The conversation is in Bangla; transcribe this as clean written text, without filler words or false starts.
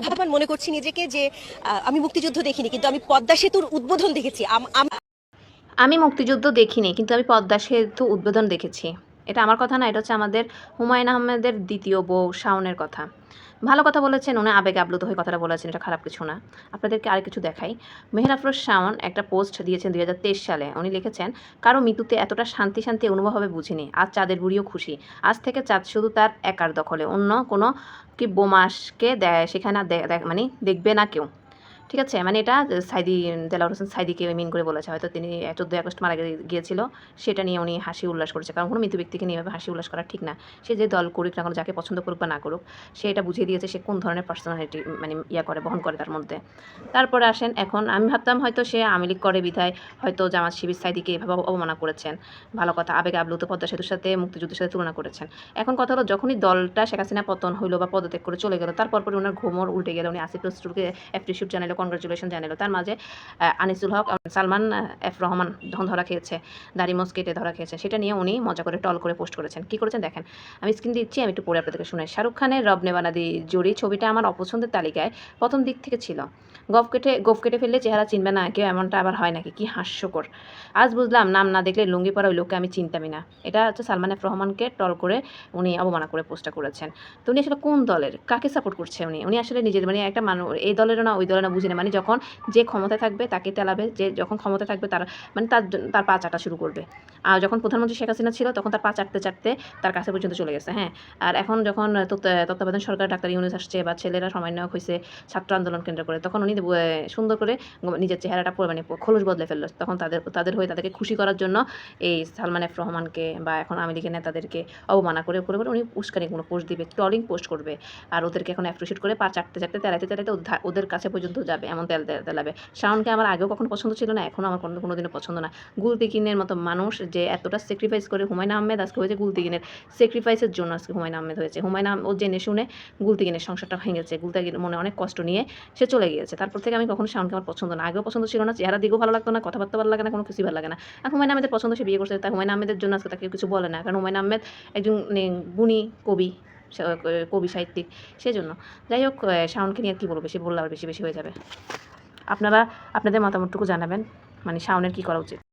অভিমান মনে করছি নিজেকে যে আমি মুক্তিযুদ্ধ দেখিনি, কিন্তু আমি পদ্মা সেতুর উদ্বোধন দেখেছি। আমি মুক্তিযুদ্ধ দেখিনি, কিন্তু আমি পদ্মা সেতু উদ্বোধন দেখেছি। এটা আমার কথা না, এটা হচ্ছে আমাদের হুমায়ূন আহমেদের দ্বিতীয় বউ শাওনের কথা। ভালো কথা বলেছেন, উনি আবেগে আপ্লুত হয়ে কথাটা বলেছেন, এটা খারাপ কিছু না। আপনাদেরকে আর কিছু দেখাই। মেহের আফরোজ শাওন একটা পোস্ট দিয়েছেন ২০২৩ সালে। উনি লিখেছেন, কারো মৃত্যুতে এতটা শান্তি শান্তি অনুভব হবে বুঝিনি। আজ চাঁদের বুড়িও খুশি। আজ থেকে চাঁদ শুধু তার একার দখলে, অন্য কোনো কি বোমাসকে দেয় সেখানে মানে দেখবে না কেউ। ঠিক আছে? মানে এটা সাইদি, দেলোয়ার হোসেন সাইদিকে মিন করে বলেছে। হয়তো তিনি ১৪ই আগস্ট মারা গিয়েছিল, সেটা নিয়ে উনি হাসি উল্লাস করেছে। কারণ কোনো মৃত ব্যক্তিকে নিয়ে এভাবে হাসি উল্লাস করা ঠিক না। সে যে দল করুক না কেন, যাকে পছন্দ করুক বা না করুক, সে এটা বুঝিয়ে দিয়েছে সে কোন ধরনের পার্সোনালিটি মানে বহন করে তার মধ্যে। তারপরে আসেন, এখন আমি ভাবতাম হয়তো সে আওয়ামী লীগ করে বিধায় হয়তো জামাত শিবির সাইদিকে এভাবে অবমাননা করেছেন। ভালো কথা, আবেগে আপ্লুত পদ্মা সেতুর সাথে মুক্তিযুদ্ধের সাথে তুলনা করেছেন। এখন কথা হলো, যখনই দলটা শেখ হাসিনা পতন হইলো বা পদত্যাগ করে চলে গেল, তারপর ওনার ঘুমর উল্টে গেল। উনি আসিফ নজরুলকে অ্যাপ্রিশিয়েট জানালো, কনগ্রাচুলেশন জানালো। তার মাঝে আনিসুল হক, সালমান এফ রহমান যখন ধরা খেয়েছে, দাড়ি মোচ কেটে ধরা খেয়েছে, সেটা নিয়ে উনি মজা করে টল করে পোস্ট করেছেন। কি করেছেন দেখেন, আমি স্ক্রিন দিচ্ছি, আমি একটু পড়ে আপনাদেরকে শোনাই। শাহরুখ খানের রব নে বানা দি জুড়ি ছবিটা আমার অপছন্দের তালিকায় প্রথম দিক থেকে ছিল। গোফ কেটে ফেললে চেহারা চিনবে না কেউ, এমনটা আবার হয় নাকি? কি হাস্যকর। আজ বুঝলাম, নাম না দেখলে লুঙ্গি পরা ওই লোককে আমি চিনতামই না। এটা হচ্ছে সালমান এফ রহমানকে টল করে উনি অবমাননা করে পোস্টটা করেছেন। তো উনি আসলে কোন দলের, কাকে সাপোর্ট করছে উনি? উনি আসলে নিজের মানে একটা মানুষ, এই দলেরও না ওই দলের না, বুঝি না। মানে যখন যে ক্ষমতায় থাকবে তাকে তেলাবে, যে যখন ক্ষমতায় থাকবে তার মানে তার পা চাটা শুরু করবে। আর যখন প্রধানমন্ত্রী শেখ হাসিনা ছিল, তখন তার পা চাটতে চাটতে তার কাছে পর্যন্ত চলে গেছে। হ্যাঁ, আর এখন যখন তত্ত্বাবধান সরকার ডাক্তার ইউনূস আসছে বা ছেলেরা সমন্বয়ক হয়েছে ছাত্র আন্দোলন কেন্দ্র করে, তখন উনি সুন্দর করে নিজের চেহারাটা মানে খোলস বদলে ফেললো। তখন তাদের হয়ে তাদেরকে খুশি করার জন্য এই সালমান এফ রহমানকে বা এখন আওয়ামী লীগের নেতাদেরকে অবমাননা করে উনি উস্কানি কোনো পোস্ট দিবে, ট্রলিং পোস্ট করবে। আর ওদেরকে এখন অ্যাপ্রিশিয়েট করে পা চাটতে চাটতে তেলাইতে তেলাইতে ওদের কাছে পর্যন্ত যাবে, এমন তেলাবে। শাওনকে আমার আগেও কখনো পছন্দ ছিল না, এখনও আমার কোনোদিনও পছন্দ না। গুলতিকিনের মতো মানুষ যে এতটা স্যাক্রিফাইস করে, হুমায়ূন আহমেদ আজকে হয়েছে গুলতিকিনের স্যাক্রিফাইসের জন্য। আজকে হুমায়ূন আহমেদ হয়েছে। ও জেনে শুনে গুলতিকিনের সংসারটা ভেঙেছে। গুলতিকিন মনে অনেক কষ্ট নিয়ে সে চলে গিয়েছে। তারপর থেকে আমি কখনো শাওনকে আমার পছন্দ না, আগেও পছন্দ ছিল না, চেহারা দিকেও ভালো লাগতো না, কথাবার্তা ভালো লাগে না, কোনো কিছুই ভালো লাগে না। আর হুমায়ূন আহমেদের পছন্দ, সে বিয়ে করছে, তাই হুমায়ূন আহমেদের জন্য আজকে তাকে কিছু বলে না, কারণ হুমায়ূন আহমেদ একজন গুণী কবি, কবি সাহিত্যিক, সেজন্য। যাই হোক, শাওনকে নিয়ে আর কি বলবো, বেশি বললে আর বেশি বেশি হয়ে যাবে। আপনারা আপনাদের মতামতটুকু জানাবেন, মানে শাওনের কী করা উচিত।